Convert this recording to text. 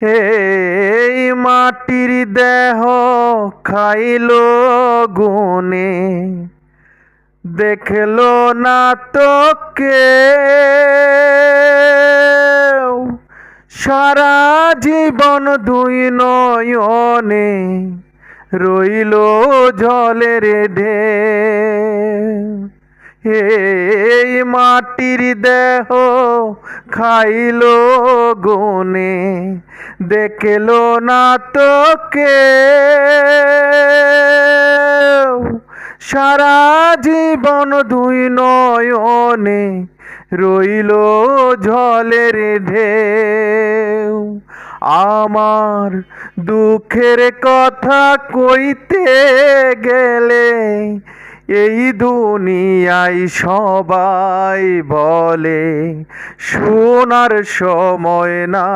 এই মাটির দেহ খাইল গুনে, দেখলো না তো কেউ। সারা জীবন দুই নয়নে রইল জলের ঢেউ। এই মাটির দেহ খাইল গুনে, দেখলো না তো কেউ। সারা জীবন দুই নয়নে রইল জলের ঢেউ। আমার দুঃখের কথা কইতে গেলে এই দুনিয়ায় সবাই বলে শোনার সময় না।